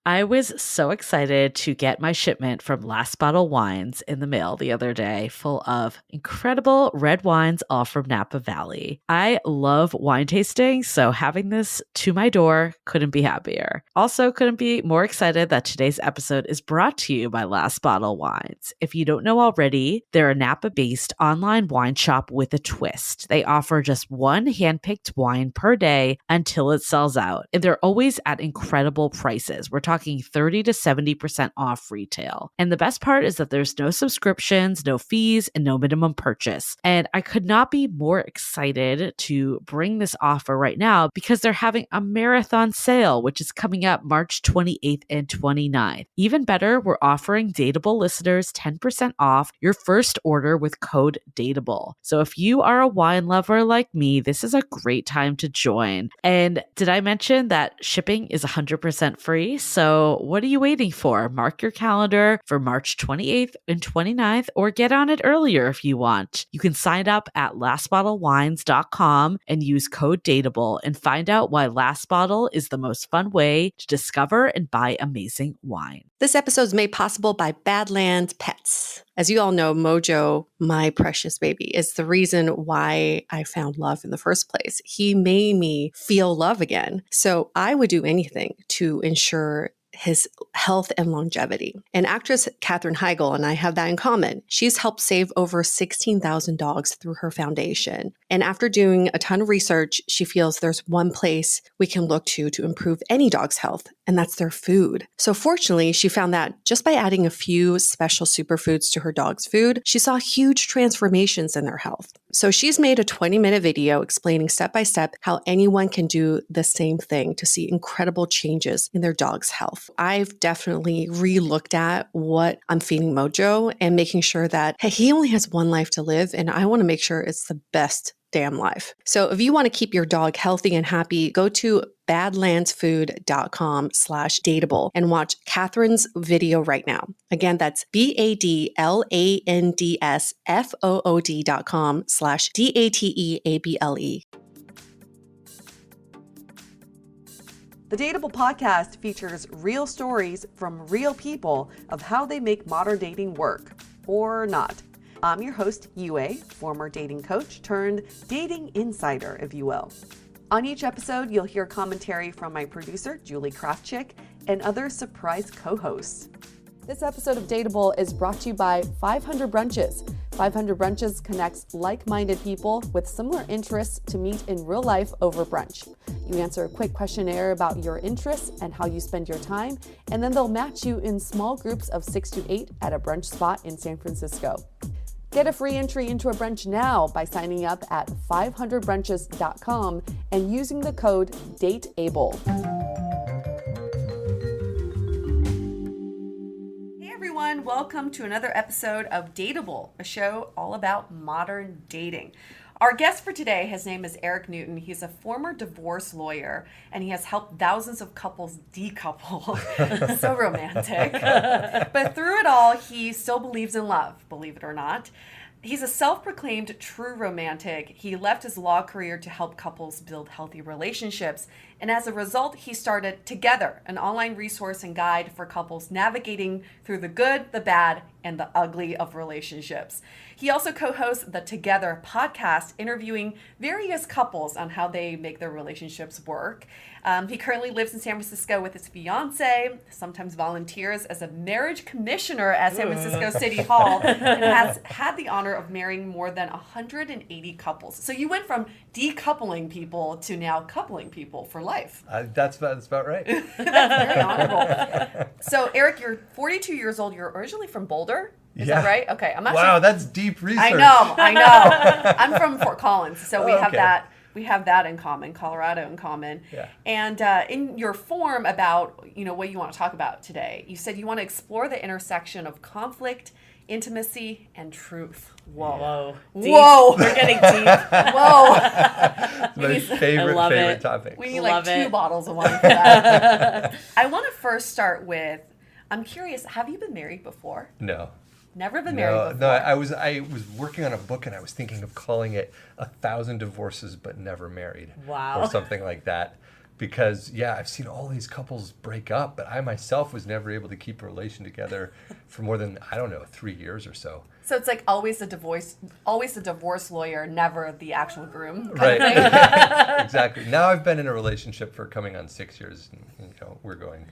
I was so excited to get my shipment from Last Bottle Wines in the mail the other day, full of incredible red wines, all from Napa Valley. I love wine tasting, so having this to my door couldn't be happier. Also, couldn't be more excited that today's episode is brought to you by Last Bottle Wines. If you don't know already, they're a Napa-based online wine shop with a twist. They offer just one handpicked wine per day until it sells out, and they're always at incredible prices. We're talking 30 to 70% off retail. And the best part is that there's no subscriptions, no fees, and no minimum purchase. And I could not be more excited to bring this offer right now because they're having a marathon sale, which is coming up March 28th and 29th. Even better, we're offering Dateable listeners 10% off your first order with code DATEABLE. So if you are a wine lover like me, this is a great time to join. And did I mention that shipping is 100% free? So what are you waiting for? Mark your calendar for March 28th and 29th, or get on it earlier if you want. You can sign up at lastbottlewines.com and use code DATEABLE and find out why Last Bottle is the most fun way to discover and buy amazing wine. This episode is made possible by Badlands Pets. As you all know, Mojo, my precious baby, is the reason why I found love in the first place. He made me feel love again. So I would do anything to ensure his health and longevity. And actress Katherine Heigl and I have that in common. She's helped save over 16,000 dogs through her foundation. And after doing a ton of research, she feels there's one place we can look to improve any dog's health, and that's their food. So fortunately, she found that just by adding a few special superfoods to her dog's food, she saw huge transformations in their health. So she's made a 20-minute video explaining step-by-step how anyone can do the same thing to see incredible changes in their dog's health. I've definitely re-looked at what I'm feeding Mojo and making sure that, hey, he only has one life to live, and I want to make sure it's the best damn life. So if you want to keep your dog healthy and happy, go to badlandsfood.com/dateable and watch Catherine's video right now. Again, that's badlandsfood.com/dateable. The Dateable podcast features real stories from real people of how they make modern dating work, or not. I'm your host, Yue, former dating coach turned dating insider, if you will. On each episode, you'll hear commentary from my producer, Julie Krafchick, and other surprise co-hosts. This episode of Dateable is brought to you by 500 Brunches. 500 Brunches connects like-minded people with similar interests to meet in real life over brunch. You answer a quick questionnaire about your interests and how you spend your time, and then they'll match you in small groups of 6 to 8 at a brunch spot in San Francisco. Get a free entry into a brunch now by signing up at 500brunches.com and using the code DATEABLE. Hey everyone, welcome to another episode of Dateable, a show all about modern dating. Our guest for today, his name is Erik Newton. He's a former divorce lawyer, and he has helped thousands of couples decouple. So romantic. But through it all, he still believes in love, believe it or not. He's a self-proclaimed true romantic. He left his law career to help couples build healthy relationships. And as a result, he started Together, an online resource and guide for couples navigating through the good, the bad, and the ugly of relationships. He also co-hosts the Together podcast, interviewing various couples on how they make their relationships work. He currently lives in San Francisco with his fiance, sometimes volunteers as a marriage commissioner at San Francisco City Hall, and has had the honor of marrying more than 180 couples. So you went from decoupling people to now coupling people for life. That's about right. That's very honorable. So Erik, you're 42 years old. You're originally from Boulder. Is that right? Okay. I'm actually, wow, that's deep research. I know. I'm from Fort Collins, so we have that. We have that in common, Colorado in common. Yeah. And in your form about, what you want to talk about today, you said you want to explore the intersection of conflict, intimacy, and truth. Whoa. Whoa. We're getting deep. Whoa. My favorite topic. We need 2 bottles of wine for that. I want to first start with, I'm curious, have you been married before? No. Never been married before? No, I was working on a book and I was thinking of calling it 1,000 Divorces But Never Married. Wow. Or something like that. Because, yeah, I've seen all these couples break up, but I myself was never able to keep a relation together for more than, I don't know, 3 years or so. So it's like always the divorce lawyer, never the actual groom. Right. Exactly. Now I've been in a relationship for coming on 6 years. And, we're going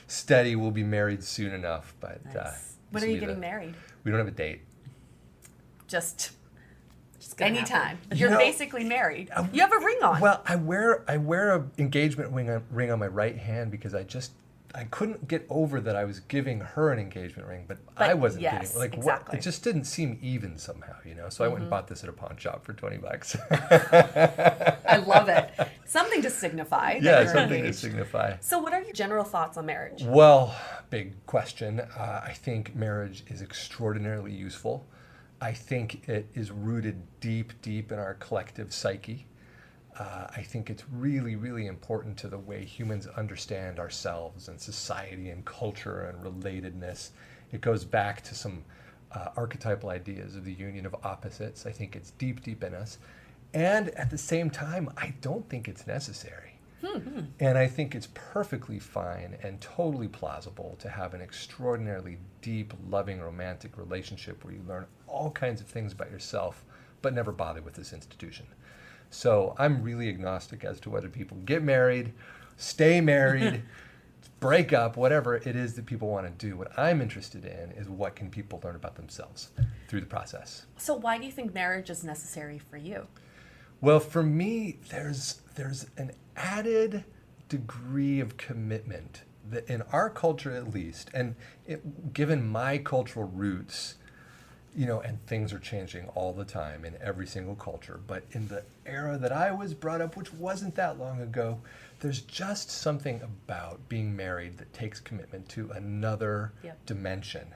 steady. We'll be married soon enough. But when are you getting married? We don't have a date. Just gonna anytime. happen. You're basically married. You have a ring on. Well, I wear a engagement ring on my right hand because I couldn't get over that I was giving her an engagement ring, but I wasn't getting exactly. it just didn't seem even somehow, So I went and bought this at a pawn shop for $20. I love it. Something to signify. Yeah, something to signify. So what are your general thoughts on marriage? Well, big question. I think marriage is extraordinarily useful. I think it is rooted deep in our collective psyche. I think it's really, really important to the way humans understand ourselves and society and culture and relatedness. It goes back to some archetypal ideas of the union of opposites. I think it's deep in us. And at the same time, I don't think it's necessary. And I think it's perfectly fine and totally plausible to have an extraordinarily deep, loving, romantic relationship where you learn all kinds of things about yourself, but never bother with this institution. So I'm really agnostic as to whether people get married, stay married, break up, whatever it is that people want to do. What I'm interested in is what can people learn about themselves through the process. So why do you think marriage is necessary for you? Well, for me, there's an added degree of commitment that in our culture at least, and given my cultural roots, and things are changing all the time in every single culture, but in the era that I was brought up, which wasn't that long ago, there's just something about being married that takes commitment to another dimension.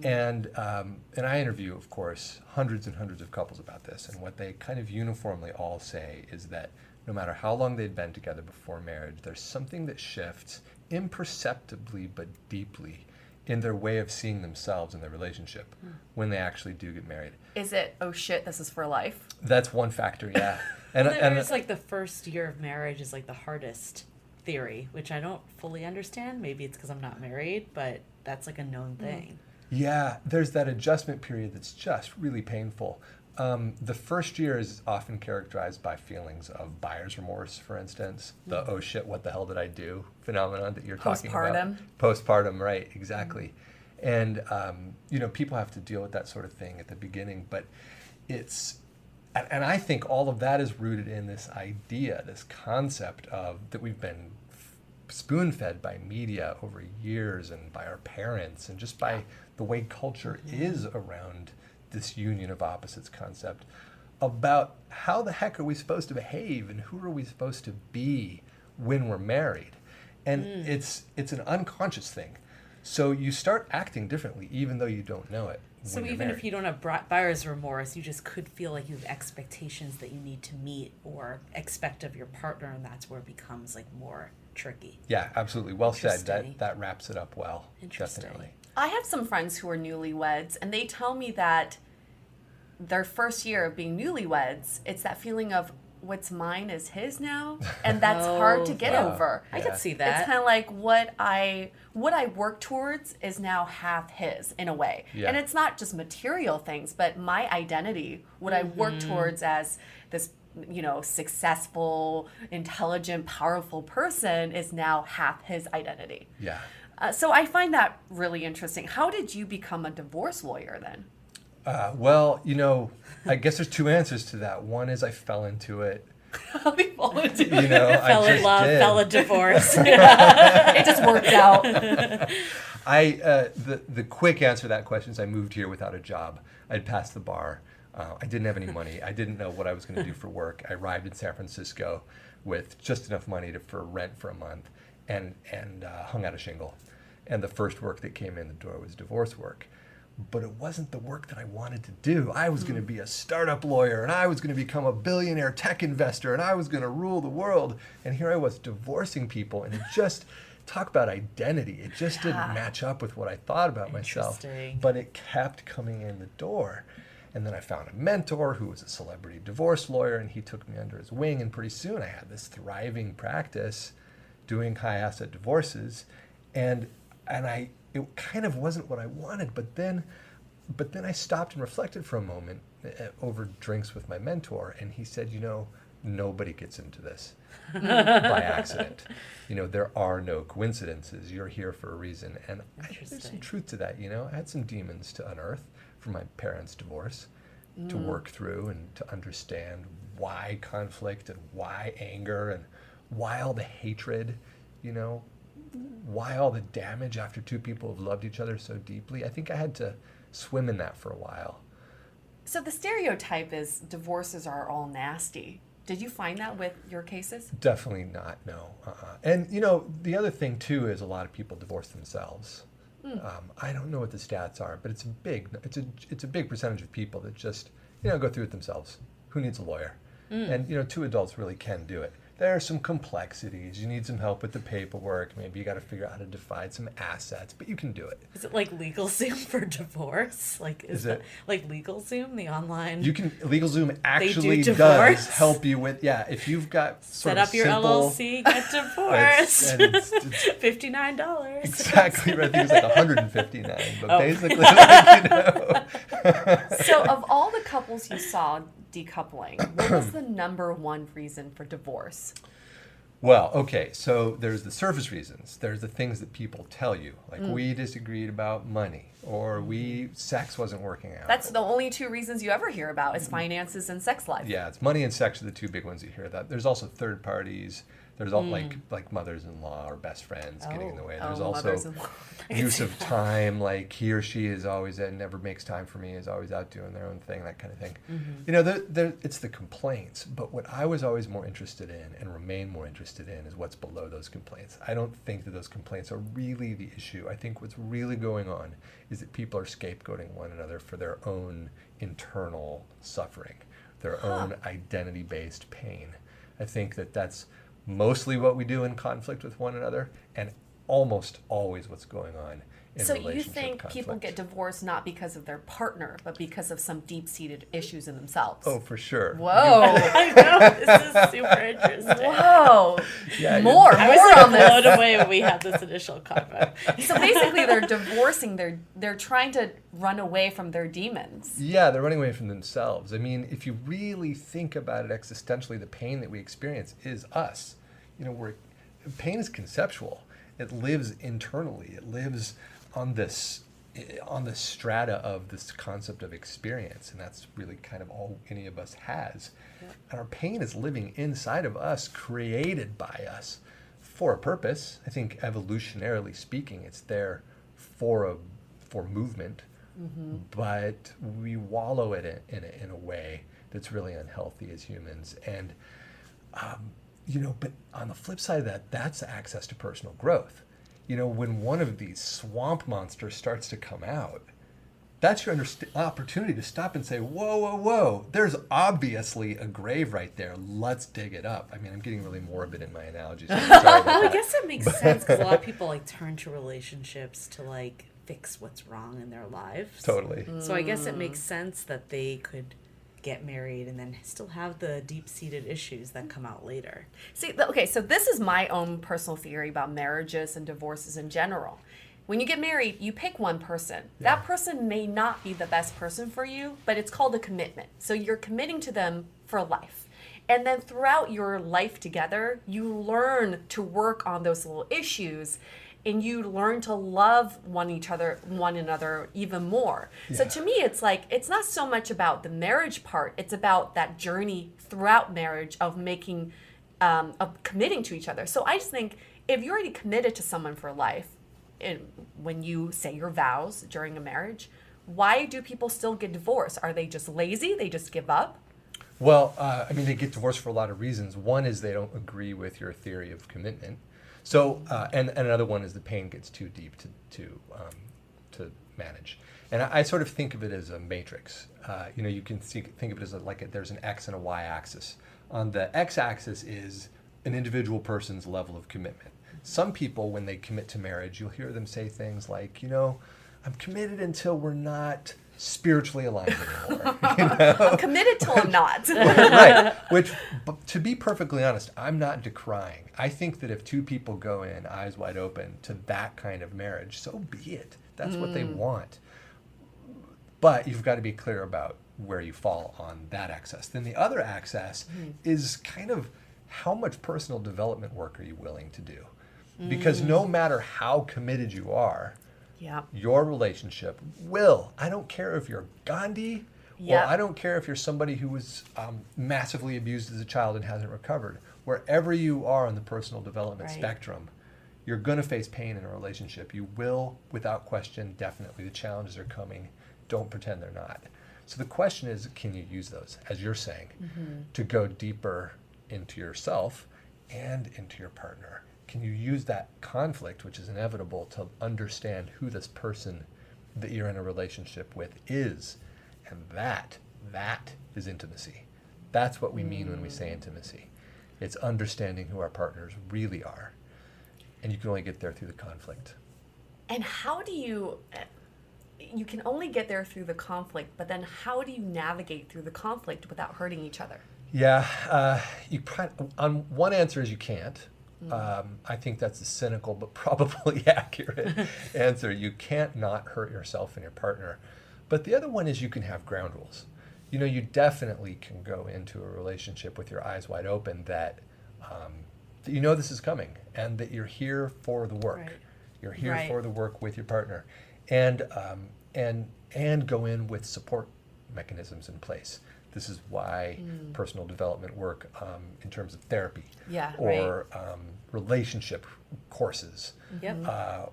And I interview, of course, hundreds and hundreds of couples about this, and what they kind of uniformly all say is that no matter how long they'd been together before marriage, there's something that shifts imperceptibly but deeply in their way of seeing themselves in their relationship when they actually do get married. Is it, oh shit, this is for life? That's one factor, yeah. And there's like the first year of marriage is like the hardest theory, which I don't fully understand. Maybe it's because I'm not married, but that's like a known thing. Yeah, there's that adjustment period that's just really painful. The first year is often characterized by feelings of buyer's remorse, for instance, the oh shit, what the hell did I do phenomenon that you're talking about. Postpartum, right, exactly. And, people have to deal with that sort of thing at the beginning, but and I think all of that is rooted in this idea, this concept that we've been spoon-fed by media over years and by our parents and just by the way culture is around this union of opposites concept about how the heck are we supposed to behave and who are we supposed to be when we're married. And it's an unconscious thing. So you start acting differently even though you don't know it. So even if you don't have buyer's remorse, you just could feel like you have expectations that you need to meet or expect of your partner, and that's where it becomes like more tricky. Yeah, absolutely. Well said. That wraps it up well. Definitely. I have some friends who are newlyweds, and they tell me that their first year of being newlyweds, it's that feeling of what's mine is his now, and that's hard to get over. I could see that. It's kind of like what I work towards is now half his in a way. Yeah. And it's not just material things, but my identity, what I work towards as this successful, intelligent, powerful person is now half his identity. Yeah. So I find that really interesting. How did you become a divorce lawyer then? Well, I guess there's two answers to that. One is I fell into it. How did you fall into it? Fell in love, fell in divorce. It just worked out. The quick answer to that question is I moved here without a job. I'd passed the bar. I didn't have any money. I didn't know what I was going to do for work. I arrived in San Francisco with just enough money for rent for a month and hung out a shingle. And the first work that came in the door was divorce work. But it wasn't the work that I wanted to do. I was going to be a startup lawyer, and I was going to become a billionaire tech investor, and I was going to rule the world. And here I was divorcing people, and it just, talk about identity. It just didn't match up with what I thought about myself. But it kept coming in the door. And then I found a mentor who was a celebrity divorce lawyer, and he took me under his wing, and pretty soon I had this thriving practice doing high asset divorces, and it kind of wasn't what I wanted. But then I stopped and reflected for a moment over drinks with my mentor, and he said, nobody gets into this by accident. There are no coincidences. You're here for a reason. And I think there's some truth to that. I had some demons to unearth from my parents' divorce, to work through and to understand why conflict and why anger and why all the hatred, why all the damage after two people have loved each other so deeply. I think I had to swim in that for a while. So the stereotype is divorces are all nasty. Did you find that with your cases? Definitely not, no. And, the other thing, too, is a lot of people divorce themselves. I don't know what the stats are, but it's a big percentage of people that just, go through it themselves. Who needs a lawyer? And, two adults really can do it. There are some complexities. You need some help with the paperwork. Maybe you got to figure out how to divide some assets, but you can do it. Is it like LegalZoom for divorce? Is it like LegalZoom, the online? LegalZoom actually does help you with, if you've got set up your simple, LLC, get divorced. it's $59. Exactly right. I think it's like $159, but basically, So of all the couples you saw decoupling, what was the number one reason for divorce? Well, okay, so there's the surface reasons. There's the things that people tell you, like we disagreed about money, or sex wasn't working out. That's the only two reasons you ever hear about is finances and sex life. Yeah, it's money and sex are the two big ones you hear about. There's also third parties. There's all like mothers-in-law or best friends getting in the way. There's also use of time, like he or she is always never makes time for me, is always out doing their own thing, that kind of thing. It's the complaints. But what I was always more interested in and remain more interested in is what's below those complaints. I don't think that those complaints are really the issue. I think what's really going on is that people are scapegoating one another for their own internal suffering, their own identity-based pain. I think that that's mostly what we do in conflict with one another, and almost always what's going on in so relationship you think conflict. People get divorced not because of their partner, but because of some deep-seated issues in themselves? Oh, for sure. Whoa. I know, this is super interesting. Whoa. Yeah, more I was on this. blown away when we had this initial convo. So basically they're divorcing, they're trying to run away from their demons. Yeah, they're running away from themselves. I mean, if you really think about it existentially, the pain that we experience is us. Pain is conceptual. It lives internally. It lives on this strata of this concept of experience, and that's really kind of all any of us has. Yeah. And our pain is living inside of us, created by us for a purpose. I think evolutionarily speaking, it's there for movement, but we wallow it in a way that's really unhealthy as humans. And but on the flip side of that, that's access to personal growth. When one of these swamp monsters starts to come out, that's your opportunity to stop and say, whoa, whoa, whoa, there's obviously a grave right there. Let's dig it up. I mean, I'm getting really morbid in my analogies. So I guess it makes sense because a lot of people turn to relationships to fix what's wrong in their lives. Totally. So I guess it makes sense that they could get married and then still have the deep-seated issues that come out later. See, okay, so this is my own personal theory about marriages and divorces in general. When you get married, you pick one person. Yeah. That person may not be the best person for you, but it's called a commitment. So you're committing to them for life. And then throughout your life together, you learn to work on those little issues, and you learn to love one another even more. Yeah. So to me, it's not so much about the marriage part. It's about that journey throughout marriage of of committing to each other. So I just think if you're already committed to someone for life, when you say your vows during a marriage, why do people still get divorced? Are they just lazy? They just give up? Well, they get divorced for a lot of reasons. One is they don't agree with your theory of commitment. So, and another one is the pain gets too deep to manage. And I sort of think of it as a matrix. You can think of it as there's an X and a Y axis. On the X axis is an individual person's level of commitment. Some people, when they commit to marriage, you'll hear them say things like, I'm committed until we're not spiritually aligned anymore. I'm committed till I'm not. Right. Which, to be perfectly honest, I'm not decrying. I think that if two people go in eyes wide open to that kind of marriage, so be it. That's what they want. But you've got to be clear about where you fall on that axis. Then the other axis is kind of how much personal development work are you willing to do? Because no matter how committed you are, your relationship will. I don't care if you're Gandhi, or I don't care if you're somebody who was massively abused as a child and hasn't recovered. Wherever you are on the personal development spectrum, you're going to face pain in a relationship. You will, without question, definitely. The challenges are coming. Don't pretend they're not. So the question is, can you use those, as you're saying, to go deeper into yourself and into your partner? Can you use that conflict, which is inevitable, to understand who this person that you're in a relationship with is? And that is intimacy. That's what we mean when we say intimacy. It's understanding who our partners really are. And you can only get there through the conflict. And how do you can only get there through the conflict, but then how do you navigate through the conflict without hurting each other? Yeah, on one answer is you can't. I think that's a cynical but probably accurate answer. You can't not hurt yourself and your partner. But the other one is you can have ground rules. You know, you definitely can go into a relationship with your eyes wide open that you know this is coming and that you're here for the work. Right. You're here for the work with your partner. And go in with support mechanisms in place. This is why personal development work in terms of therapy or relationship courses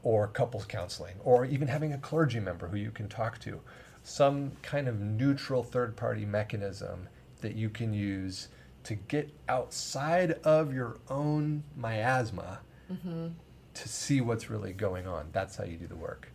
or couples counseling or even having a clergy member who you can talk to. Some kind of neutral third-party mechanism that you can use to get outside of your own miasma to see what's really going on. That's how you do the work.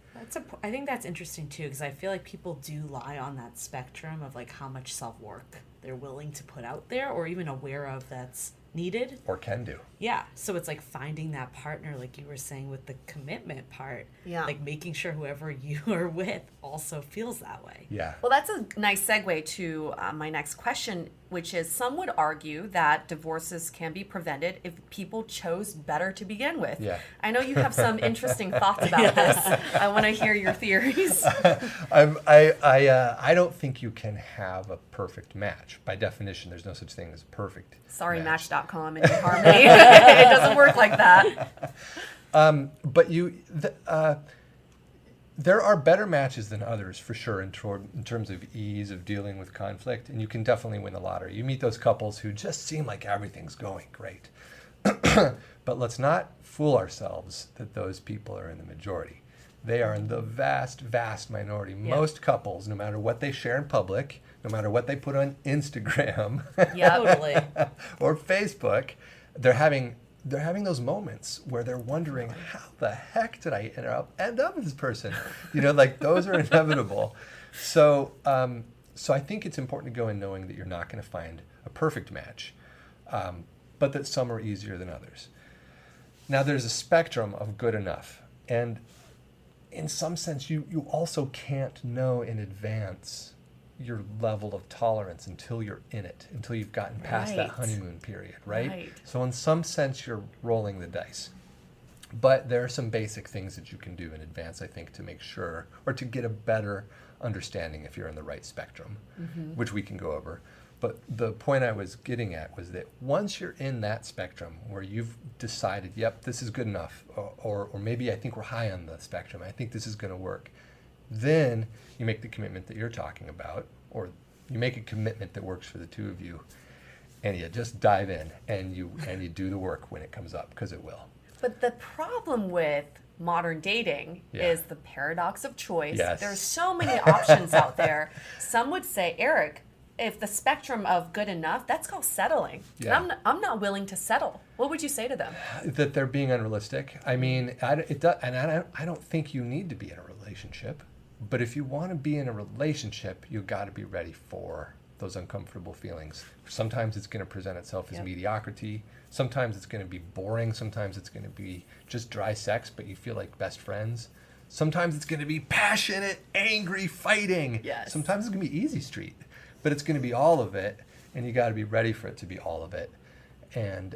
I think that's interesting too, because I feel like people do lie on that spectrum of like how much self-work they're willing to put out there or even aware of that's needed. Or can do. Yeah. So it's like finding that partner, like you were saying with the commitment part. Yeah. Like making sure whoever you are with also feels that way. Yeah. Well, that's a nice segue to my next question, which is some would argue that divorces can be prevented if people chose better to begin with. Yeah. I know you have some interesting thoughts about this. I want to hear your theories. I don't think you can have a perfect match. By definition, there's no such thing as perfect. Sorry, match. Match.com and eHarmony. It doesn't work like that. But there are better matches than others, for sure, in terms of ease of dealing with conflict, and you can definitely win the lottery. You meet those couples who just seem like everything's going great. But let's not fool ourselves that those people are in the majority. They are in the vast, vast minority. Yeah. Most couples, no matter what they share in public, no matter what they put on Instagram totally. or Facebook, they're having those moments where they're wondering, how the heck did I end up with this person? You know, like those are inevitable. So I think it's important to go in knowing that you're not going to find a perfect match, but that some are easier than others. Now, there's a spectrum of good enough. And in some sense, you also can't know in advance your level of tolerance until you're in it, until you've gotten past that honeymoon period, right? So in some sense, you're rolling the dice. But there are some basic things that you can do in advance, I think, to make sure, or to get a better understanding if you're in the right spectrum, which we can go over. But the point I was getting at was that once you're in that spectrum where you've decided, yep, this is good enough, or maybe I think we're high on the spectrum, I think this is going to work, then you make the commitment that you're talking about, or you make a commitment that works for the two of you, and you just dive in and you do the work when it comes up, because it will. But the problem with modern dating is the paradox of choice. Yes. There's so many options out there. Some would say, Eric, if the spectrum of good enough, that's called settling. Yeah. I'm not willing to settle. What would you say to them? That they're being unrealistic. I mean, I don't think you need to be in a relationship. But if you want to be in a relationship, you've got to be ready for those uncomfortable feelings. Sometimes it's going to present itself as mediocrity. Sometimes it's going to be boring. Sometimes it's going to be just dry sex, but you feel like best friends. Sometimes it's going to be passionate, angry, fighting. Yes. Sometimes it's going to be easy street, but it's going to be all of it, and you got to be ready for it to be all of it. And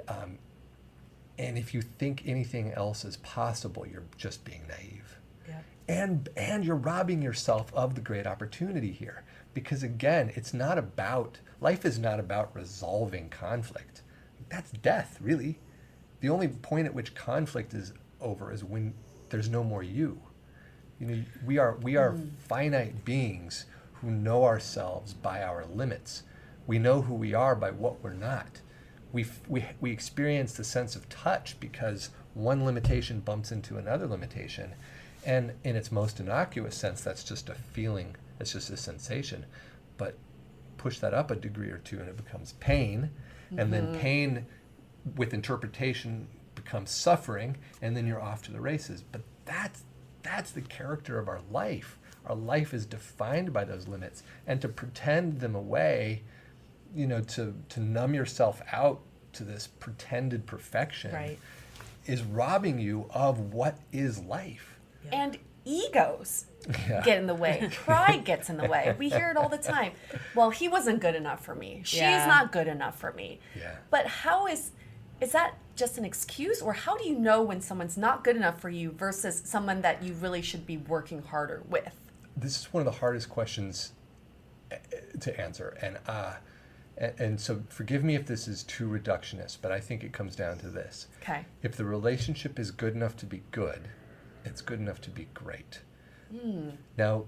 if you think anything else is possible, you're just being naive. Yeah. And you're robbing yourself of the great opportunity here. Because again, life is not about resolving conflict. That's death, really. The only point at which conflict is over is when there's no more you. We are finite beings who know ourselves by our limits. We know who we are by what we're not. We experience the sense of touch because one limitation bumps into another limitation. And in its most innocuous sense, that's just a feeling, it's just a sensation. But push that up a degree or two and it becomes pain. And then pain with interpretation becomes suffering, and then you're off to the races. But that's the character of our life. Our life is defined by those limits. And to pretend them away, to numb yourself out to this pretended perfection is robbing you of what is life. Yeah. And egos get in the way. Pride gets in the way. We hear it all the time. Well, he wasn't good enough for me. She's not good enough for me. Yeah. But how is that just an excuse, or how do you know when someone's not good enough for you versus someone that you really should be working harder with? This is one of the hardest questions to answer. And so forgive me if this is too reductionist, but I think it comes down to this. Okay. If the relationship is good enough to be good, it's good enough to be great. Now,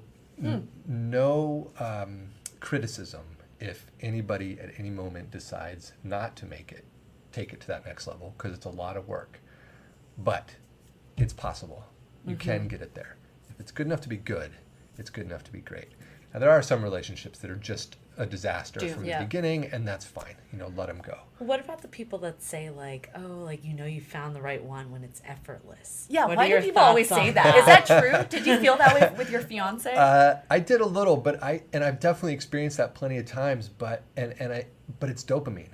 no criticism if anybody at any moment decides not to take it to that next level, because it's a lot of work. But it's possible. You can get it there. If it's good enough to be good, it's good enough to be great. Now, there are some relationships that are just a disaster from the beginning, and that's fine. Let them go. What about the people that say you found the right one when it's effortless? Yeah, why do people always say that? Is that true? Did you feel that way with your fiance? I did a little, but I've definitely experienced that plenty of times. But it's dopamine.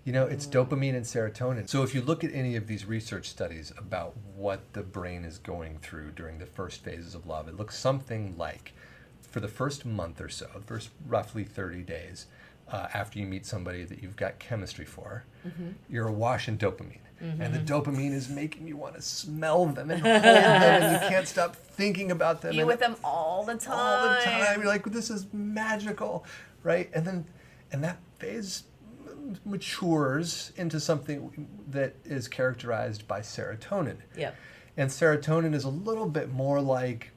It's dopamine and serotonin. So if you look at any of these research studies about what the brain is going through during the first phases of love, it looks something like, for the first month or so, the first roughly 30 days after you meet somebody that you've got chemistry for, you're awash in dopamine. And the dopamine is making you want to smell them and hold them, and you can't stop thinking about them. Be with them all the time. All the time. You're like, this is magical, right? And that phase matures into something that is characterized by serotonin. Yep. And serotonin is a little bit more like,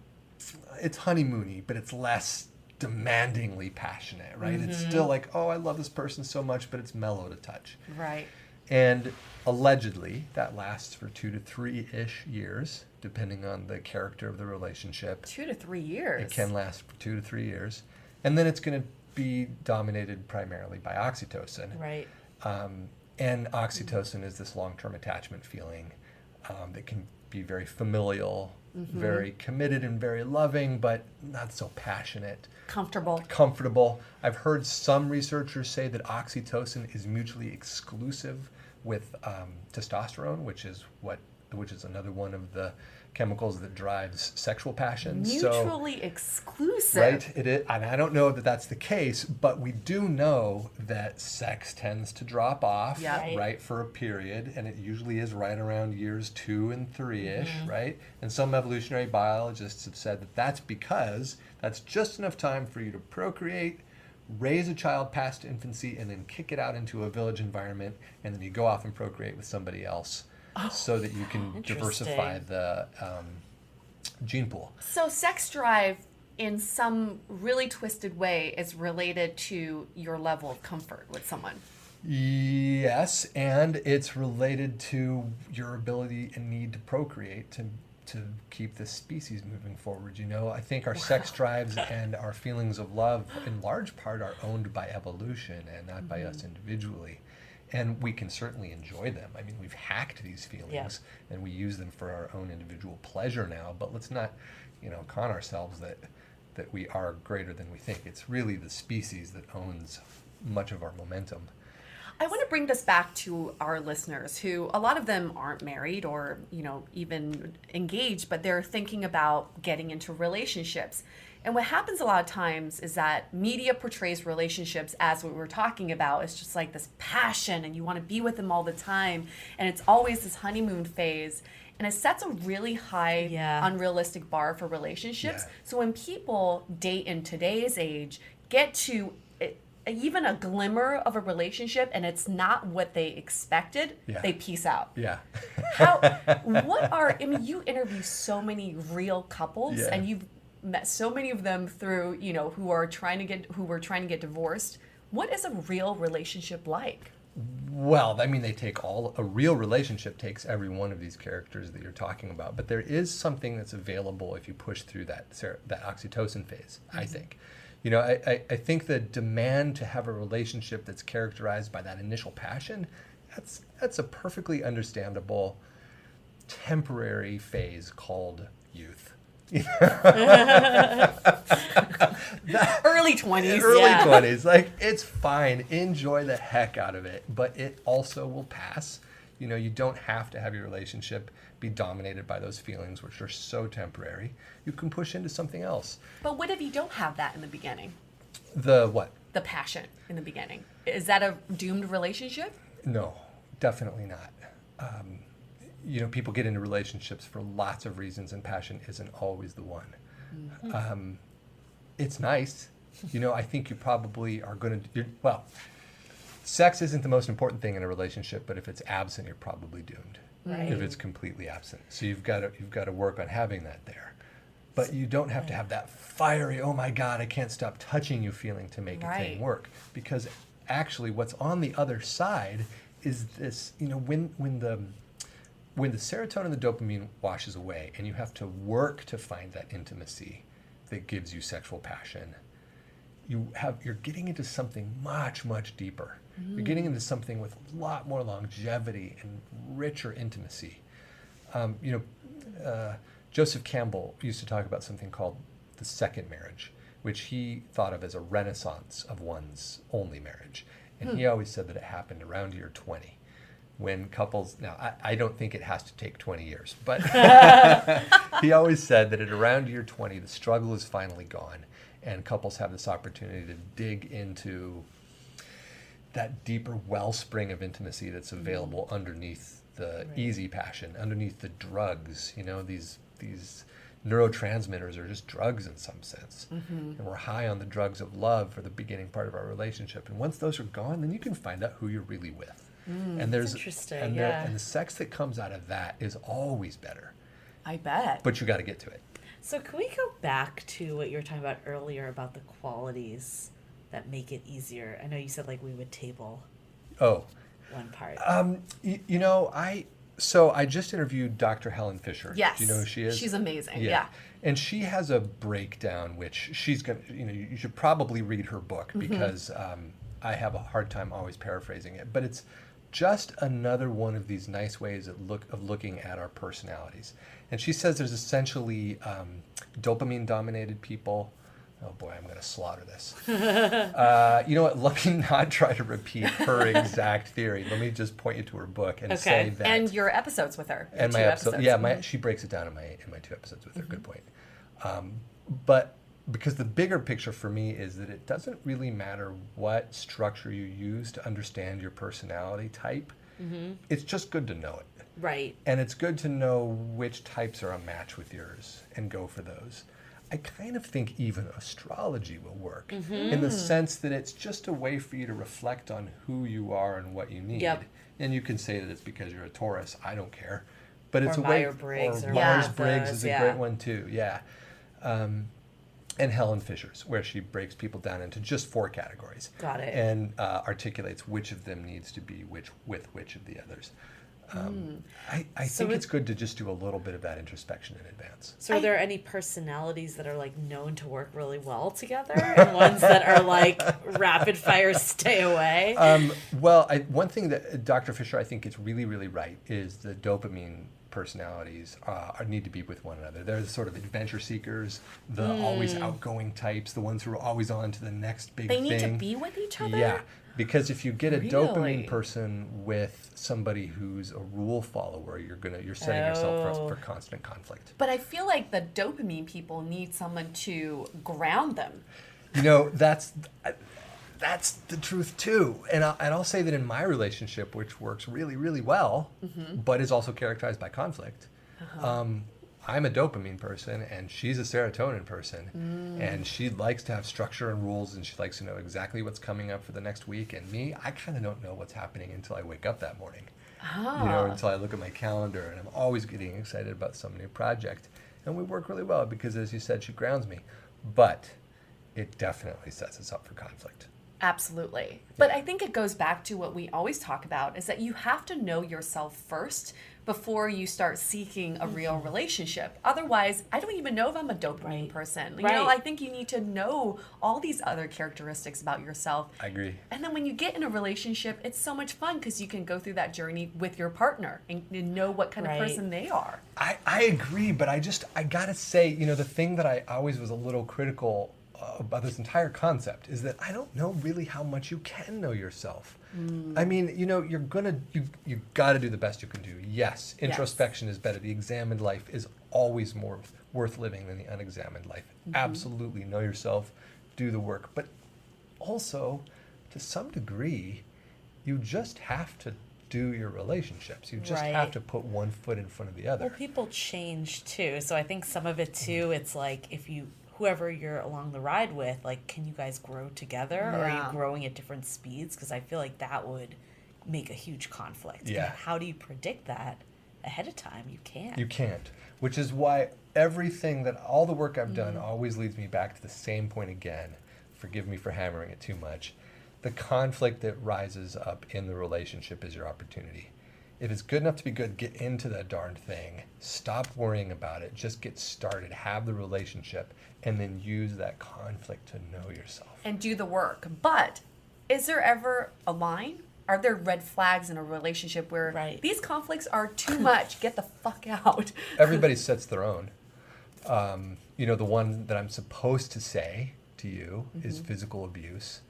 it's honeymoony, but it's less demandingly passionate, right? It's still like, oh, I love this person so much, but it's mellow to touch. Right. And allegedly, that lasts for 2 to 3-ish years, depending on the character of the relationship. 2 to 3 years. It can last for 2 to 3 years. And then it's going to be dominated primarily by oxytocin. Right. And oxytocin is this long-term attachment feeling that can be very familial, very committed and very loving, but not so passionate. Comfortable. I've heard some researchers say that oxytocin is mutually exclusive with testosterone, which is another one of the chemicals that drives sexual passion. Mutually exclusive. Right. It is, and I don't know that that's the case, but we do know that sex tends to drop off, right, for a period, and it usually is right around years 2 and 3-ish, right? And some evolutionary biologists have said that that's because that's just enough time for you to procreate, raise a child past infancy, and then kick it out into a village environment, and then you go off and procreate with somebody else. So that you can diversify the gene pool. So sex drive, in some really twisted way, is related to your level of comfort with someone. Yes, and it's related to your ability and need to procreate to keep this species moving forward. I think our sex drives and our feelings of love, in large part, are owned by evolution and not by us individually. And we can certainly enjoy them. I mean, we've hacked these feelings and we use them for our own individual pleasure now, but let's not, con ourselves that we are greater than we think. It's really the species that owns much of our momentum. I want to bring this back to our listeners who a lot of them aren't married or, even engaged, but they're thinking about getting into relationships. And what happens a lot of times is that media portrays relationships as what we're talking about. It's just like this passion and you want to be with them all the time. And it's always this honeymoon phase. And it sets a really high, unrealistic bar for relationships. Yeah. So when people date in today's age, get to even a glimmer of a relationship and it's not what they expected, they peace out. Yeah. You interview so many real couples and you've met so many of them through, who were trying to get divorced. What is a real relationship like? Well, I mean, a real relationship takes every one of these characters that you're talking about, but there is something that's available if you push through that oxytocin phase, I think. I think the demand to have a relationship that's characterized by that initial passion, that's a perfectly understandable temporary phase called youth. Early 20s. Early 20s. Like, it's fine. Enjoy the heck out of it. But it also will pass. You don't have to have your relationship be dominated by those feelings, which are so temporary. You can push into something else. But what if you don't have that in the beginning? The what? The passion in the beginning. Is that a doomed relationship? No, definitely not. People get into relationships for lots of reasons, and passion isn't always the one. Mm-hmm. It's nice. I think you probably are going to, sex isn't the most important thing in a relationship, but if it's absent, you're probably doomed. Right. If it's completely absent. So you've got to work on having that there. But you don't have to have that fiery, oh my God, I can't stop touching you feeling to make a thing work. Because actually what's on the other side is this, when the serotonin and the dopamine washes away and you have to work to find that intimacy that gives you sexual passion, you're getting into something much, much deeper. You're getting into something with a lot more longevity and richer intimacy. Joseph Campbell used to talk about something called the second marriage, which he thought of as a renaissance of one's only marriage. And he always said that it happened around year 20. When couples, now I don't think it has to take 20 years, but he always said that at around year 20, the struggle is finally gone and couples have this opportunity to dig into that deeper wellspring of intimacy that's available underneath the easy passion, underneath the drugs. These neurotransmitters are just drugs in some sense. And we're high on the drugs of love for the beginning part of our relationship. And once those are gone, then you can find out who you're really with. And there's interesting. And the sex that comes out of that is always better. I bet. But you got to get to it. So can we go back to what you were talking about earlier about the qualities that make it easier? I know you said we would table one part. I just interviewed Dr. Helen Fisher. Yes. Do you know who she is? She's amazing. Yeah. And she has a breakdown, which she's going to, you should probably read her book because I have a hard time always paraphrasing it. But it's just another one of these nice ways of looking at our personalities. And she says there's essentially dopamine-dominated people. Oh boy, I'm going to slaughter this. You know what? Let me not try to repeat her exact theory. Let me just point you to her book and say that. And your episodes with her. And my episodes. Yeah, she breaks it down in my 2 episodes with her. Good point. But because the bigger picture for me is that it doesn't really matter what structure you use to understand your personality type. It's just good to know it. Right. And it's good to know which types are a match with yours and go for those. I kind of think even astrology will work in the sense that it's just a way for you to reflect on who you are and what you need. Yep. And you can say that it's because you're a Taurus. I don't care. But it's or a way. Myers-Briggs or or Myers-Briggs those, is a great one too. Yeah. And Helen Fisher's, where she breaks people down into just 4 categories. Got it. And articulates which of them needs to be with which of the others. I think it's good to just do a little bit of that introspection in advance. So are there any personalities that are known to work really well together and ones that are rapid fire stay away? One thing that Dr. Fisher I think is really, really right is the dopamine personalities need to be with one another. They're the sort of adventure seekers, the always outgoing types, the ones who are always on to the next big thing. They need to be with each other? Yeah. Because if you get a Really? dopamine person with somebody who's a rule follower, you're setting yourself up for constant conflict. But I feel like the dopamine people need someone to ground them. You know, that's the truth too. And I'll say that in my relationship, which works really, really well, but is also characterized by conflict, I'm a dopamine person and she's a serotonin person. And she likes to have structure and rules and she likes to know exactly what's coming up for the next week. And me, I kind of don't know what's happening until I wake up that morning. You know, until I look at my calendar, and I'm always getting excited about some new project. And we work really well because, as you said, she grounds me. But it definitely sets us up for conflict. Absolutely. But I think it goes back to what we always talk about is that you have to know yourself first before you start seeking a real relationship. Otherwise, I don't even know if I'm a dopamine person. You know, I think you need to know all these other characteristics about yourself. I agree. And then when you get in a relationship, it's so much fun because you can go through that journey with your partner and know what kind of person they are. I agree, but I gotta say, you know, the thing that I always was a little critical about this entire concept is that I don't know really how much you can know yourself. I mean, you know, you got to do the best you can do. Yes, introspection is better. The examined life is always more worth living than the unexamined life. Absolutely know yourself, do the work. But also, to some degree, you just have to do your relationships. You just have to put one foot in front of the other. Well, people change too. So I think some of it too, it's like whoever you're along the ride with, like, can you guys grow together? Or are you growing at different speeds? Because I feel like that would make a huge conflict. Yeah. And how do you predict that ahead of time? You can't. You can't. Which is why all the work I've done always leads me back to the same point again. Forgive me for hammering it too much. The conflict that rises up in the relationship is your opportunity. If it's good enough to be good, get into that darn thing. Stop worrying about it. Just get started. Have the relationship. And then use that conflict to know yourself. And do the work. But is there ever a line? Are there red flags in a relationship where these conflicts are too much? Get the fuck out. Everybody sets their own. You know, the one that I'm supposed to say to you is physical abuse.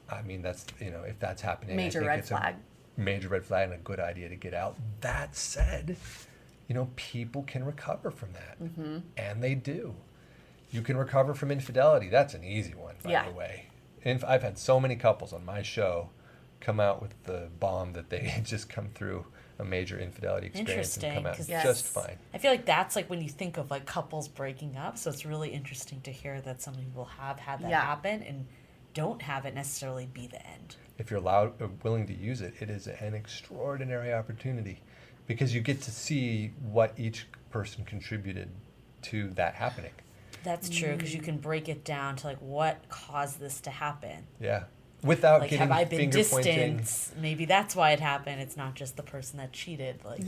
I mean, that's, you know, if that's happening, Major I think red it's flag. a major red flag and a good idea to get out. That said, you know, people can recover from that. And they do. You can recover from infidelity. That's an easy one, by the way. I've had so many couples on my show come out with the bomb that they had just come through a major infidelity experience and come out just fine. I feel like that's like when you think of like couples breaking up. So it's really interesting to hear that some people have had that happen and don't have it necessarily be the end. If you're willing to use it, it is an extraordinary opportunity because you get to see what each person contributed to that happening. That's true, because you can break it down to like what caused this to happen. Yeah. Without like, getting have I been finger distant? pointing. Maybe that's why it happened. It's not just the person that cheated. Like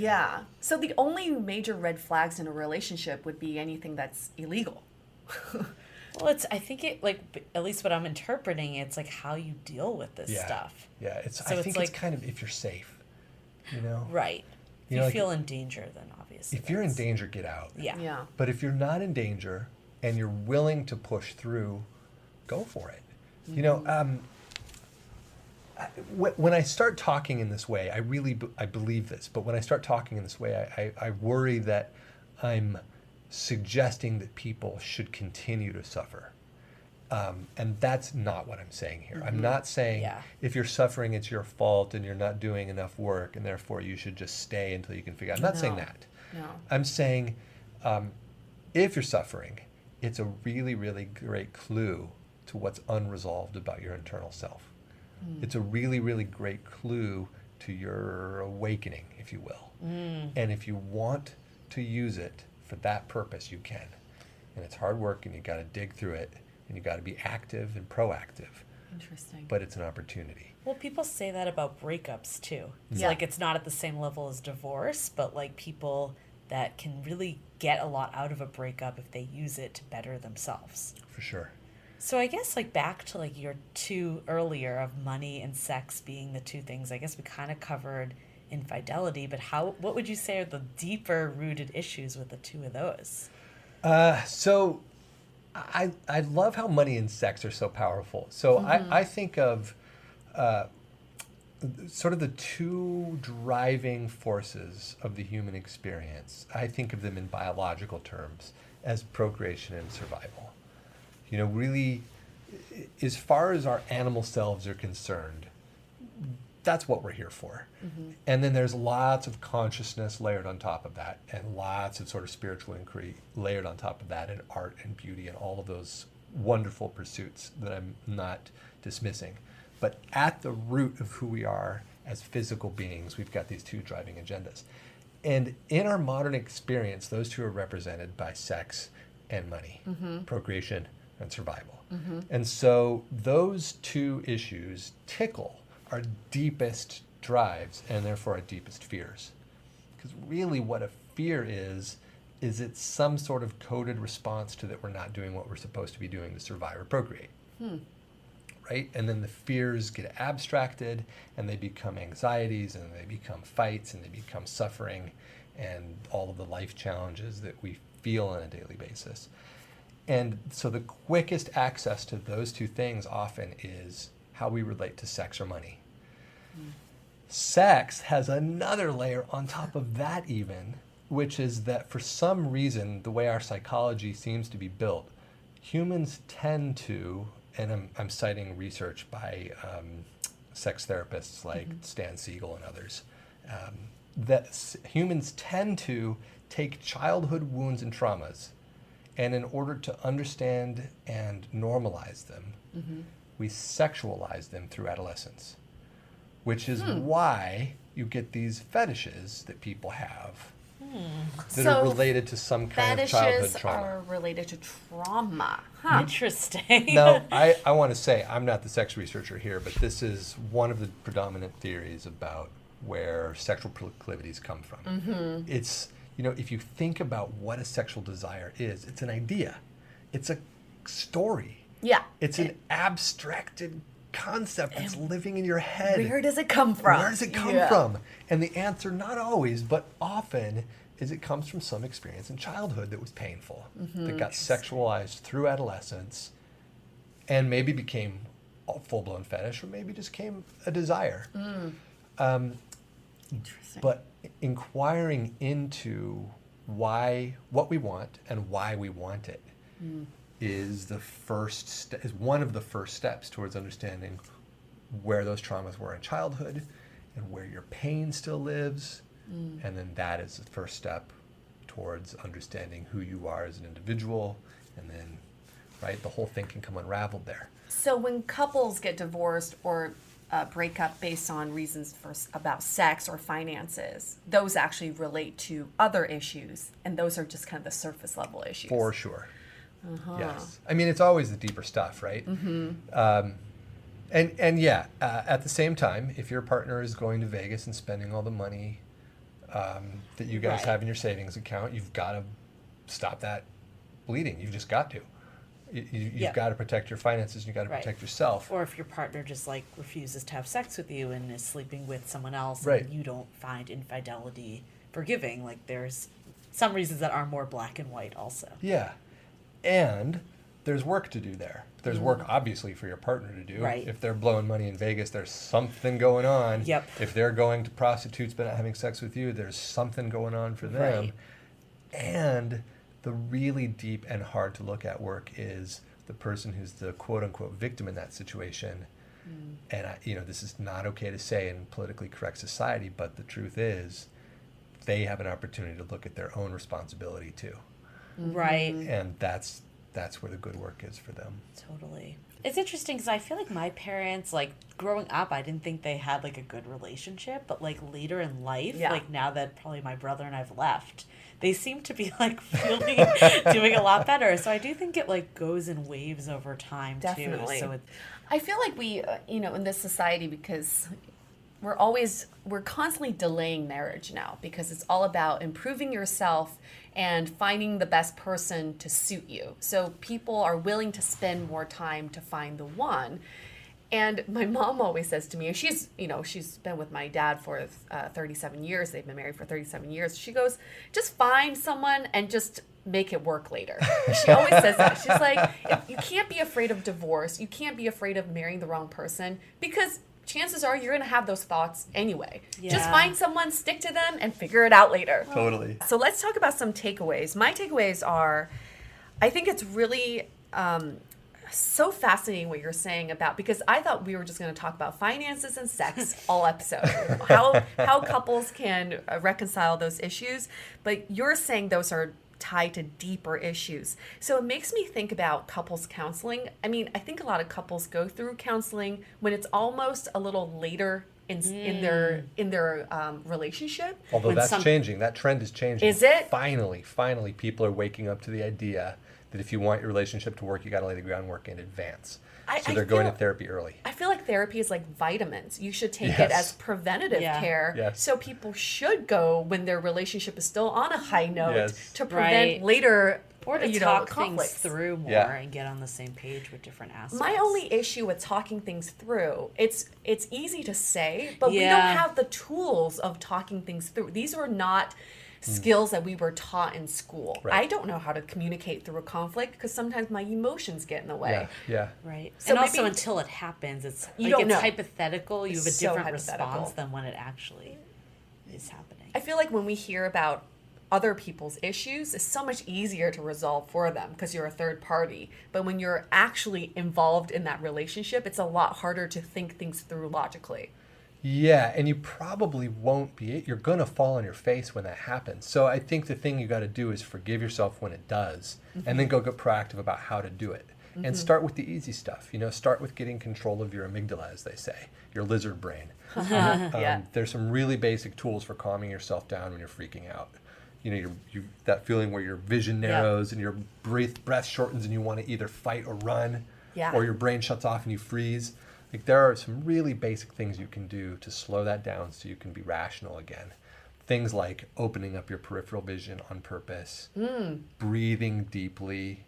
So the only major red flags in a relationship would be anything that's illegal. Well, I think it, like, at least what I'm interpreting, it's like how you deal with this stuff. Yeah, So I think like, it's kind of if you're safe, you know? Right. If you like, feel in danger, then obviously. If you're in danger, get out. Yeah. But if you're not in danger and you're willing to push through, go for it. You know, when I start talking in this way, I believe this, but when I start talking in this way, I worry that I'm suggesting that people should continue to suffer. And that's not what I'm saying here. I'm not saying if you're suffering, it's your fault and you're not doing enough work and therefore you should just stay until you can figure out. I'm not saying that. No. I'm saying if you're suffering, it's a really, really great clue to what's unresolved about your internal self. It's a really, really great clue to your awakening, if you will. And if you want to use it for that purpose, you can. And it's hard work and you got to dig through it and you got to be active and proactive. Interesting. But it's an opportunity. Well, people say that about breakups too. It's like it's not at the same level as divorce, but like people that can really get a lot out of a breakup if they use it to better themselves. For sure. So I guess like back to like your two earlier of money and sex being the two things, I guess we kind of covered infidelity, but what would you say are the deeper rooted issues with the two of those? So I love how money and sex are so powerful. So I think of sort of the two driving forces of the human experience, I think of them in biological terms as procreation and survival. Really, as far as our animal selves are concerned, that's what we're here for. And then there's lots of consciousness layered on top of that, and lots of sort of spiritual inquiry layered on top of that, and art and beauty and all of those wonderful pursuits that I'm not dismissing. But at the root of who we are as physical beings, we've got these two driving agendas. And in our modern experience, those two are represented by sex and money, procreation and survival. And so those two issues tickle our deepest drives and therefore our deepest fears. Because really what a fear is it's some sort of coded response to that we're not doing what we're supposed to be doing to survive or procreate. Right? And then the fears get abstracted and they become anxieties and they become fights and they become suffering and all of the life challenges that we feel on a daily basis. And so the quickest access to those two things often is how we relate to sex or money. Sex has another layer on top of that even, which is that for some reason, the way our psychology seems to be built, humans tend to, and I'm citing research by sex therapists like Stan Siegel and others, that humans tend to take childhood wounds and traumas, and in order to understand and normalize them, we sexualize them through adolescence, which is why you get these fetishes that people have that are related to some kind of childhood trauma. Fetishes are related to trauma. Interesting. Now, I want to say, I'm not the sex researcher here, but this is one of the predominant theories about where sexual proclivities come from. It's, if you think about what a sexual desire is, it's an idea. It's a story. Yeah. It's an abstracted concept that's living in your head. Where does it come from? Where does it come from? And the answer, not always, but often, is it comes from some experience in childhood that was painful, that got sexualized through adolescence, and maybe became a full-blown fetish, or maybe just became a desire. Interesting. But inquiring into what we want and why we want it is is one of the first steps towards understanding where those traumas were in childhood and where your pain still lives. And then that is the first step towards understanding who you are as an individual. And then, right, the whole thing can come unraveled there. So when couples get divorced or break up based on reasons about sex or finances, those actually relate to other issues, and those are just kind of the surface level issues. For sure. Yes. I mean, it's always the deeper stuff, right? And at the same time, if your partner is going to Vegas and spending all the money that you guys have in your savings account, you've got to stop that bleeding. You've just got to. You've got to protect your finances. You've got to protect yourself. Or if your partner just refuses to have sex with you and is sleeping with someone else, and you don't find infidelity forgiving. There's some reasons that are more black and white also. Yeah. And there's work to do there. There's work, obviously, for your partner to do. Right. If they're blowing money in Vegas, there's something going on. Yep. If they're going to prostitutes but not having sex with you, there's something going on for them. Right. And the really deep and hard to look at work is the person who's the quote-unquote victim in that situation. And, this is not okay to say in politically correct society, but the truth is they have an opportunity to look at their own responsibility, too. Right. And that's where the good work is for them. Totally. It's interesting because I feel like my parents, growing up, I didn't think they had a good relationship, but later in life, now that probably my brother and I've left, they seem to be really doing a lot better. So I do think it goes in waves over time. Definitely. Too. So I feel like we, in this society, because we're constantly delaying marriage now, because it's all about improving yourself and finding the best person to suit you. So people are willing to spend more time to find the one. And my mom always says to me, and she's been with my dad for 37 years. They've been married for 37 years. She goes, just find someone and just make it work later. She always says that. She's like, you can't be afraid of divorce. You can't be afraid of marrying the wrong person, because chances are you're going to have those thoughts anyway. Yeah. Just find someone, stick to them, and figure it out later. Totally. So let's talk about some takeaways. My takeaways are, I think it's really so fascinating what you're saying about, because I thought we were just going to talk about finances and sex all episode, how couples can reconcile those issues, but you're saying those are tied to deeper issues. So it makes me think about couples counseling. I mean, I think a lot of couples go through counseling when it's almost a little later in their relationship. Although When that's changing. That trend is changing. Is it? Finally, people are waking up to the idea that if you want your relationship to work, you got to lay the groundwork in advance. So they're going to therapy early. I feel like therapy is like vitamins. You should take Yes. it as preventative care. Yes. So people should go when their relationship is still on a high note Yes. to prevent Right. later Or to you know, talk conflicts. things through more Yeah. and get on the same page with different aspects. My only issue with talking things through, it's easy to say, but we don't Yeah. have the tools of talking things through. These are not skills that we were taught in school. Right. I don't know how to communicate through a conflict because sometimes my emotions get in the way. Yeah. Right. So And also maybe- until it happens, it's You like don't it's know. hypothetical. You have a It's so different hypothetical. response than when it actually is happening. I feel like when we hear about other people's issues, it's so much easier to resolve for them because you're a third party. But when you're actually involved in that relationship, it's a lot harder to think things through logically. Yeah, and you probably won't be. You're going to fall on your face when that happens. So I think the thing you got to do is forgive yourself when it does, and then go get proactive about how to do it. And start with the easy stuff. Start with getting control of your amygdala, as they say, your lizard brain. Yeah. There's some really basic tools for calming yourself down when you're freaking out. You that feeling where your vision narrows and your breath shortens and you want to either fight or run, Yeah. or your brain shuts off and you freeze. Like, there are some really basic things you can do to slow that down so you can be rational again. Things like opening up your peripheral vision on purpose, breathing deeply,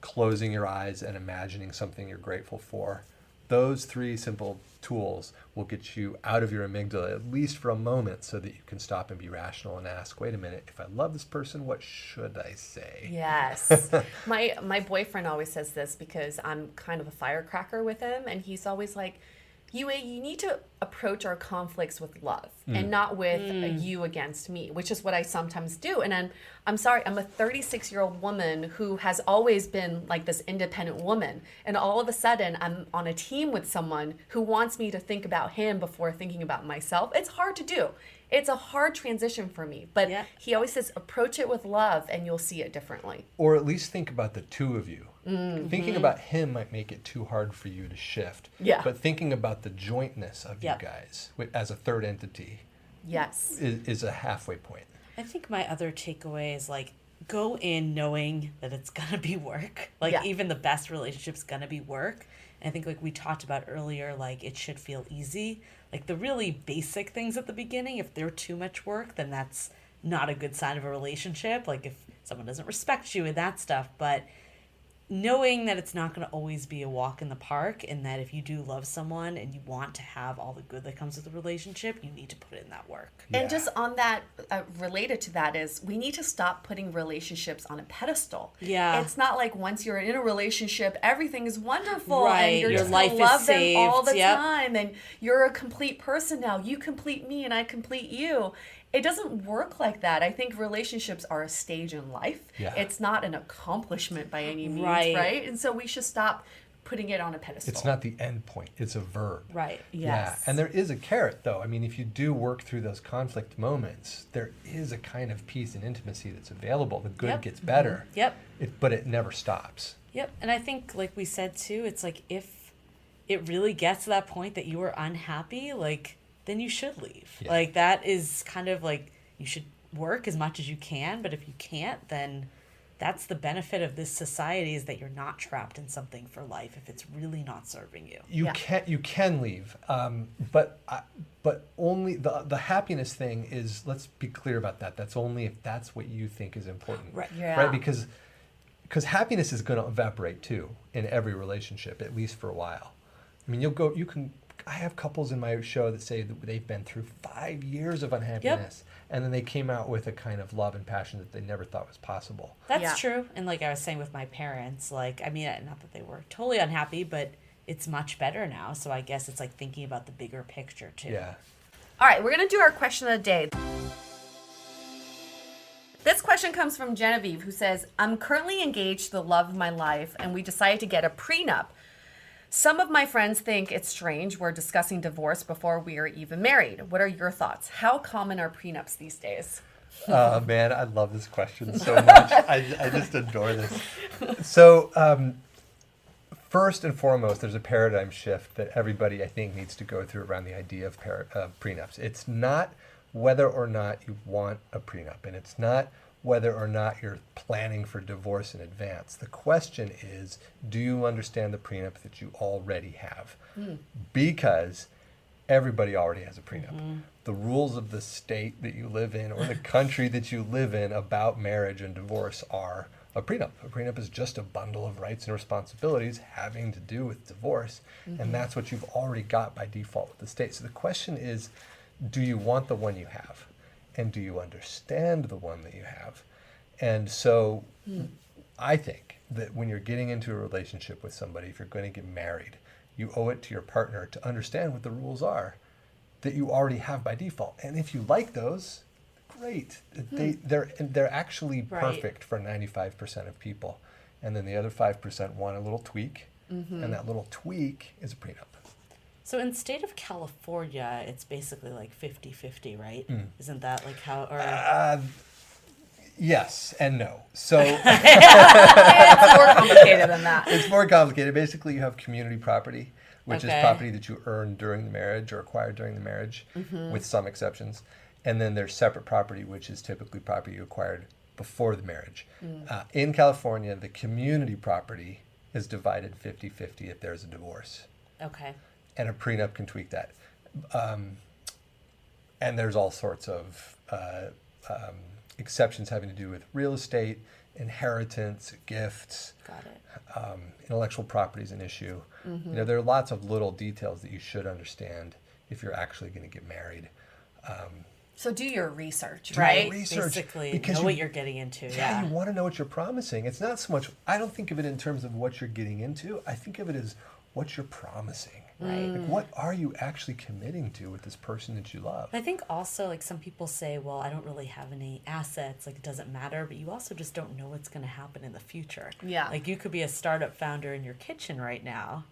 closing your eyes and imagining something you're grateful for. Those 3 simple tools will get you out of your amygdala, at least for a moment, so that you can stop and be rational and ask, wait a minute, if I love this person, what should I say? Yes. My boyfriend always says this because I'm kind of a firecracker with him, and he's always like, you need to approach our conflicts with love and not with you against me, which is what I sometimes do. And I'm sorry, I'm a 36-year-old woman who has always been like this independent woman. And all of a sudden, I'm on a team with someone who wants me to think about him before thinking about myself. It's hard to do. It's a hard transition for me. But Yeah. he always says, approach it with love and you'll see it differently. Or at least think about the 2 of you. Thinking about him might make it too hard for you to shift. Yeah. But thinking about the jointness of Yep. you guys as a third entity Yes. is a halfway point. I think my other takeaway is like go in knowing that it's gonna be work. Like Yeah. even the best relationship's gonna be work. And I think like we talked about earlier, like it should feel easy. Like the really basic things at the beginning, if they're too much work, then that's not a good sign of a relationship. Like if someone doesn't respect you and that stuff. But knowing that it's not going to always be a walk in the park, and that if you do love someone and you want to have all the good that comes with the relationship, you need to put in that work. Yeah. And just on that, related to that is we need to stop putting relationships on a pedestal. Yeah. It's not like once you're in a relationship, everything is wonderful Right. and you're Your just life going is to love them all saved. the Yep. time and you're a complete person now. You complete me and I complete you. It doesn't work like that. I think relationships are a stage in life. Yeah. It's not an accomplishment by any means, Right. right? And so we should stop putting it on a pedestal. It's not the end point, it's a verb. Right. Yes. Yeah, and there is a carrot, though. I mean, if you do work through those conflict moments, there is a kind of peace and intimacy that's available. The good Yep. gets better, Yep. but it never stops. Yep. And I think, like we said too, it's like if it really gets to that point that you are unhappy, like, then you should leave. Yeah. Like, that is kind of like, you should work as much as you can, but if you can't, then that's the benefit of this society, is that you're not trapped in something for life if it's really not serving you. You can leave, but only the happiness thing is. Let's be clear about that. That's only if that's what you think is important, Right. Yeah. Right? Because happiness is going to evaporate too in every relationship, at least for a while. I mean, I have couples in my show that say that they've been through 5 years of unhappiness, and then they came out with a kind of love and passion that they never thought was possible. That's Yeah. true. And like I was saying with my parents, like, I mean, not that they were totally unhappy, but it's much better now. So I guess it's like thinking about the bigger picture too. Yeah. All right, we're going to do our question of the day. This question comes from Genevieve, who says, I'm currently engaged to the love of my life, and we decided to get a prenup. Some of my friends think it's strange we're discussing divorce before we are even married. What are your thoughts? How common are prenups these days? Man, I love this question so much. I just adore this. So, first and foremost, there's a paradigm shift that everybody, I think, needs to go through around the idea of prenups. It's not whether or not you want a prenup, and it's not whether or not you're planning for divorce in advance. The question is, do you understand the prenup that you already have? Because everybody already has a prenup. The rules of the state that you live in or the country that you live in about marriage and divorce are a prenup. A prenup is just a bundle of rights and responsibilities having to do with divorce, and that's what you've already got by default with the state. So the question is, do you want the one you have? And do you understand the one that you have? And so I think that when you're getting into a relationship with somebody, if you're going to get married, you owe it to your partner to understand what the rules are that you already have by default. And if you like those, great. They're actually perfect for 95% of people. And then the other 5% want a little tweak, and that little tweak is a prenup. So in state of California, it's basically like 50-50, right? Isn't that like how, or Yes and no. So It's more complicated than that. it's more complicated. Basically, you have community property, which is Okay. property that you earn during the marriage or acquired during the marriage, with some exceptions. And then there's separate property, which is typically property you acquired before the marriage. In California, the community property is divided 50-50 if there's a divorce. okay. And a prenup can tweak that. And there's all sorts of exceptions having to do with real estate, inheritance, gifts. Got it. Intellectual property is an issue. You know, there are lots of little details that you should understand if you're actually going to get married. So do your research, Do your right? research, Basically, because know what you're getting into. Yeah, Yeah. you want to know what you're promising. It's not so much, I don't think of it in terms of what you're getting into. I think of it as what you're promising. Right. Like, what are you actually committing to with this person that you love? I think also, like, some people say, well, I don't really have any assets, like, it doesn't matter, but you also just don't know what's going to happen in the future. Yeah. Like, you could be a startup founder in your kitchen right now,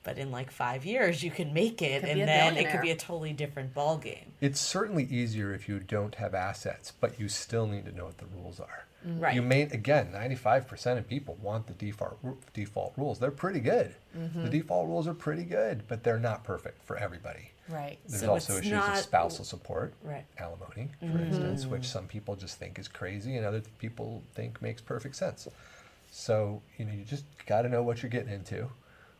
but in like 5 years, you can make it, Could be and a then it billionaire. could be a totally different ballgame. It's certainly easier if you don't have assets, but you still need to know what the rules are. Right. You may, again, 95% of people want the default rules. They're pretty good. The default rules are pretty good, but they're not perfect for everybody. Right. There's So also it's issues of not- spousal support, Right. alimony, for instance, which some people just think is crazy and other people think makes perfect sense. So, you know, you just got to know what you're getting into.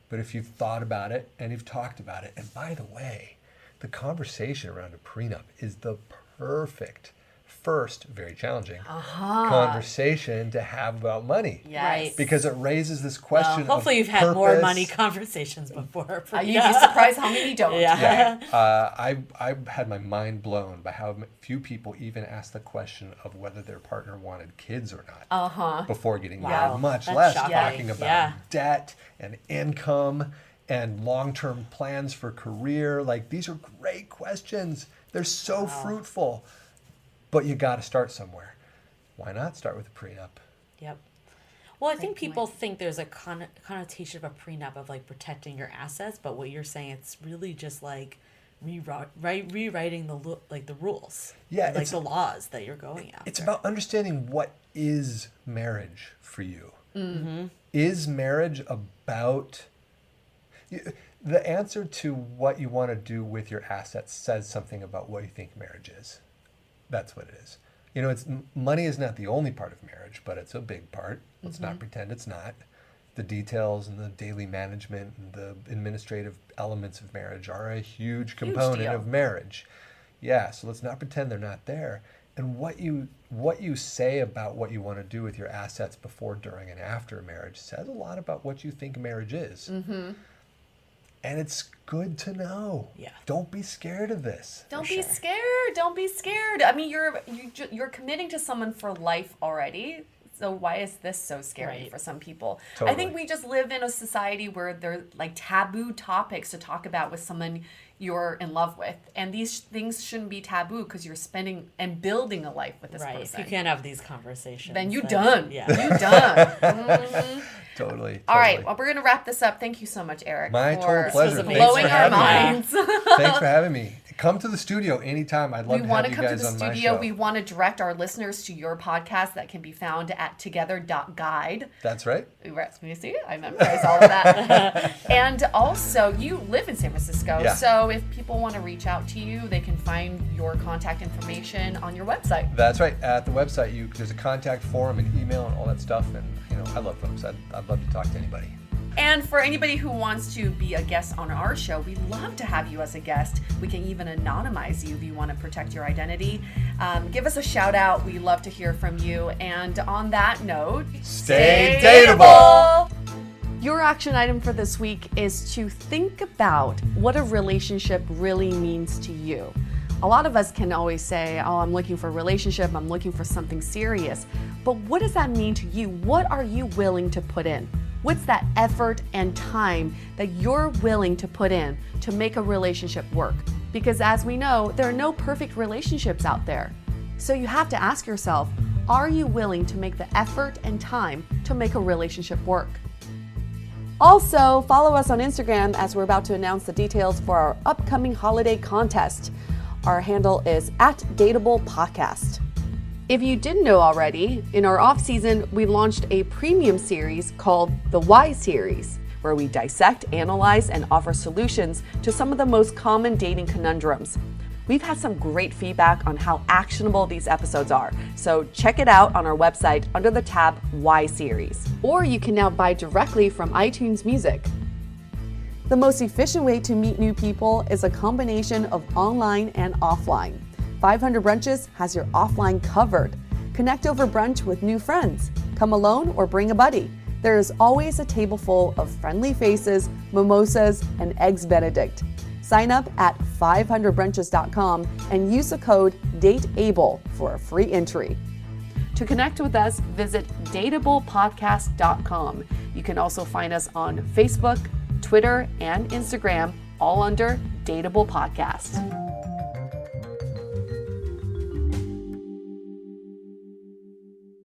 But if you've thought about it and you've talked about it, and by the way, the conversation around a prenup is the perfect first, very challenging conversation to have about money. Yes. Because it raises this question Well, hopefully of you've had more purpose. money conversations before. You'd be surprised how many don't. Yeah. I had my mind blown by how few people even asked the question of whether their partner wanted kids or not before getting Wow. married, much That's less shocking. talking about Yeah. debt and income and long-term plans for career. Like, these are great questions. They're so fruitful, but you got to start somewhere. Why not start with a prenup? Yep. Well, I think people think there's a connotation of a prenup of like protecting your assets, but what you're saying, it's really just like rewriting the rules. Yeah, like it's- the laws that you're going after. It's about understanding what is marriage for you. Is marriage about... The answer to what you want to do with your assets says something about what you think marriage is. That's what it is. You know, money is not the only part of marriage, but it's a big part. Let's not pretend it's not. The details and the daily management and the administrative elements of marriage are a huge component deal. of marriage. Yeah, so let's not pretend they're not there. And what you say about what you want to do with your assets before, during, and after marriage says a lot about what you think marriage is. And it's good to know. Yeah. Don't be scared of this. Don't be scared. Don't be scared. I mean, you're committing to someone for life already. So why is this so scary Right. for some people? Totally. I think we just live in a society where they're like taboo topics to talk about with someone you're in love with. And these things shouldn't be taboo because you're spending and building a life with this Right. If person. you can't have these conversations, Then you done. Yeah. You done. Mhm. Totally. All right. Well, we're going to wrap this up. Thank you so much, Eric. My for total pleasure. Thanks blowing for our having me. minds. Thanks for having me. Come to the studio anytime. I'd love We to want have to you come to guys the on my studio. show. We want to direct our listeners to your podcast that can be found at together.guide. That's right. Let me see. I memorize all of that. And also, you live in San Francisco. Yeah. So if people want to reach out to you, they can find your contact information on your website. That's right. At the website, there's a contact form and email and all that stuff. And I love folks. I'd love to talk to anybody. And for anybody who wants to be a guest on our show, we'd love to have you as a guest. We can even anonymize you if you want to protect your identity. Give us a shout out. We love to hear from you. And on that note, Stay dateable. Your action item for this week is to think about what a relationship really means to you. A lot of us can always say, oh, I'm looking for a relationship, I'm looking for something serious. But what does that mean to you? What are you willing to put in? What's that effort and time that you're willing to put in to make a relationship work? Because as we know, there are no perfect relationships out there. So you have to ask yourself, are you willing to make the effort and time to make a relationship work? Also, follow us on Instagram as we're about to announce the details for our upcoming holiday contest. Our handle is @DATEABLE If you didn't know already, in our off season, we launched a premium series called the Why Series, where we dissect, analyze, and offer solutions to some of the most common dating conundrums. We've had some great feedback on how actionable these episodes are, so check it out on our website under the tab Why Series. Or you can now buy directly from iTunes Music. The most efficient way to meet new people is a combination of online and offline. 500 Brunches has your offline covered. Connect over brunch with new friends. Come alone or bring a buddy. There is always a table full of friendly faces, mimosas, and eggs Benedict. Sign up at 500brunches.com and use the code DATEABLE for a free entry. To connect with us, visit dateablepodcast.com. You can also find us on Facebook, Twitter, and Instagram, all under Dateable Podcast.